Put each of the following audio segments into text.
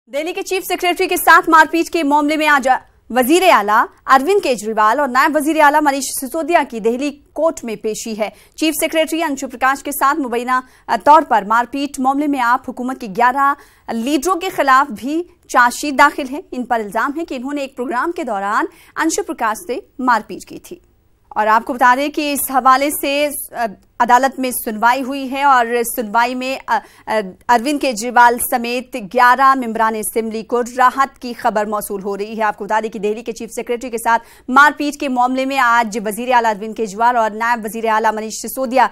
दिल्ली के chief secretary के साथ मारपीट के मामले में आज वजीर आला अरविंद केजरीवाल और नायब वजीर आला मनीष सिसोदिया की दिल्ली कोर्ट में पेशी है। चीफ सेक्रेटरी अंशु प्रकाश के साथ मुबैना तौर पर मारपीट मामले में आप हुकूमत के 11 लीडरों के खिलाफ भी चार्जशीट दाखिल है। इन पर इल्जाम है कि इन्होंने एक प्रोग्राम के दौरान अंशु प्रकाश से मारपीट की थी। और आपको बता दें कि इस हवाले से अदालत में सुनवाई हुई है और सुनवाई में अरविंद केजरीवाल समेत 11 मेंबरान असेंबली को राहत की खबर मौसूल हो रही है। आपको बता दें कि दिल्ली के चीफ सेक्रेटरी के साथ मारपीट के मामले में आज वजीर आला अरविंद केजरीवाल और नायब वजीर आला मनीष सिसोदिया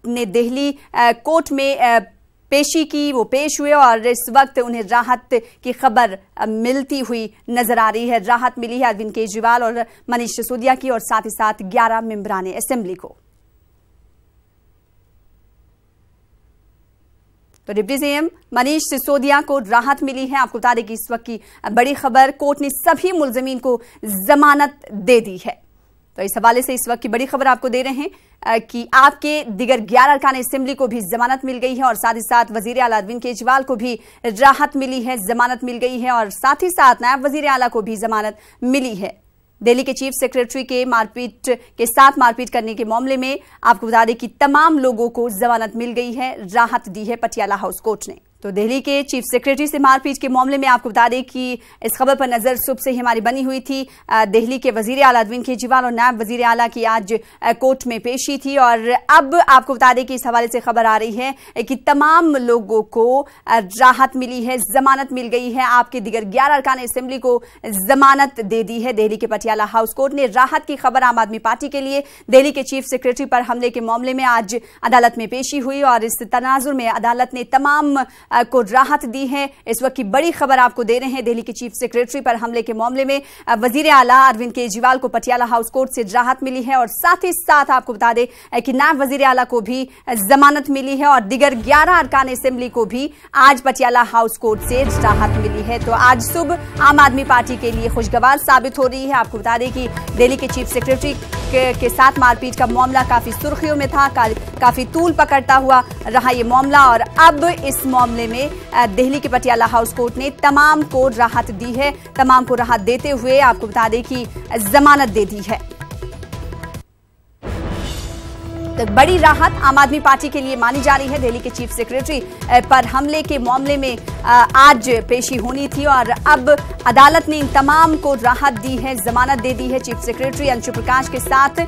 ने दिल्ली कोर्ट में पेशी की, वो पेश हुए और इस वक्त उन्हें राहत की खबर मिलती हुई नजर आ रही है। राहत मिली है अरविंद केजरीवाल और मनीष सिसोदिया की और साथ ही साथ 11 मेंबरान असेंबली को। तो डिप्टी सीएम मनीष सिसोदिया को राहत मिली है। आपको बता दें कि इस वक्त की बड़ी खबर, कोर्ट ने सभी मुलजमीन को जमानत दे दी है। तो इस हवाले से इस वक्त की बड़ी खबर आपको दे रहे हैं कि आपके दिगर 11 अरकान असेंबली को भी जमानत मिल गई है और साथ ही साथ वजीर आला अरविंद केजरीवाल को भी राहत मिली है, जमानत मिल गई है और साथ ही साथ नायब वजीर आला को भी जमानत मिली है। दिल्ली के चीफ सेक्रेटरी के साथ मारपीट करने के मामले में आपको बता दें कि तमाम लोगों को जमानत मिल गई है, राहत दी है पटियाला हाउस कोर्ट ने। तो दिल्ली के चीफ सेक्रेटरी से मारपीट के मामले में आपको बता दें कि इस खबर पर नजर सुबह से ही हमारी बनी हुई थी। दिल्ली के वजीर आला अरविंद केजरीवाल और नायब वजीर आला की आज कोर्ट में पेशी थी और अब आपको बता दें कि इस हवाले से खबर आ रही है कि तमाम लोगों को राहत मिली है, जमानत मिल गई है। आपके दिगर 11 अरकान असेंबली को जमानत दे दी है। दिल्ली के पटियाला हाउस कोर्ट ने राहत की खबर आम आदमी पार्टी के लिए दिल्ली के चीफ सेक्रेटरी पर हमले के मामले में आज अदालत में पेशी हुई और इस तनाजुर में अदालत ने तमाम को राहत दी है। इस वक्त की बड़ी खबर आपको दे रहे हैं। दिल्ली के चीफ सेक्रेटरी पर हमले के मामले में वजीर आला अरविंद केजरीवाल को पटियाला हाउस कोर्ट से राहत मिली है और साथ ही साथ आपको बता दें कि नायब वजीर आला को भी जमानत मिली है और दिगर 11 अरकान असेंबली को भी आज पटियाला हाउस कोर्ट से राहत मिली है। तो आज सुबह आम आदमी पार्टी के लिए खुशगवार साबित हो रही है। आपको बता दें कि दिल्ली के चीफ सेक्रेटरी के साथ मारपीट का मामला काफी सुर्खियों में था, काफी तूल पकड़ता हुआ रहा ये मामला और अब इस मामले में दिल्ली के पटियाला हाउस कोर्ट ने तमाम को राहत दी है। तमाम को राहत देते हुए आपको बता दें कि जमानत दे दी है। तो बड़ी राहत आम आदमी पार्टी के लिए मानी जा रही है। दिल्ली के चीफ सेक्रेटरी पर हमले के मामले में आज पेशी होनी थी और अब अदालत ने इन तमाम को राहत दी है, जमानत दे दी है। चीफ सेक्रेटरी अंशु प्रकाश के साथ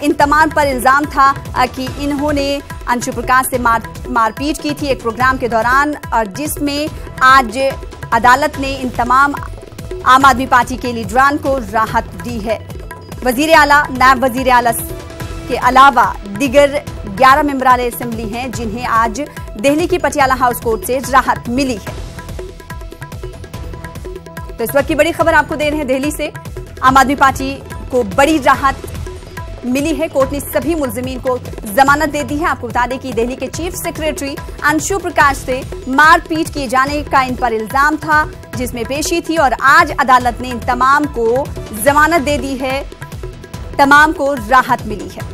इन तमाम पर इल्जाम था कि इन्होंने अंशु प्रकाश से मारपीट की थी एक प्रोग्राम के दौरान और जिसमें आज अदालत ने इन तमाम आम आदमी पार्टी के लीडरान को राहत दी है। वजीर आला, नायब वजीर आला के अलावा दिगर 11 मेंबरान असेंबली हैं जिन्हें आज दिल्ली की पटियाला हाउस कोर्ट से राहत मिली है। तो इस वक्त की बड़ी खबर आपको दे रहे हैं दिल्ली से। आम आदमी पार्टी को बड़ी राहत मिली है। कोर्ट ने सभी मुलजिमीन को जमानत दे दी है। आपको बता दें कि दिल्ली के चीफ सेक्रेटरी अंशु प्रकाश से मारपीट किए जाने का इन पर इल्जाम था जिसमें पेशी थी और आज अदालत ने इन तमाम को जमानत दे दी है, तमाम को राहत मिली है।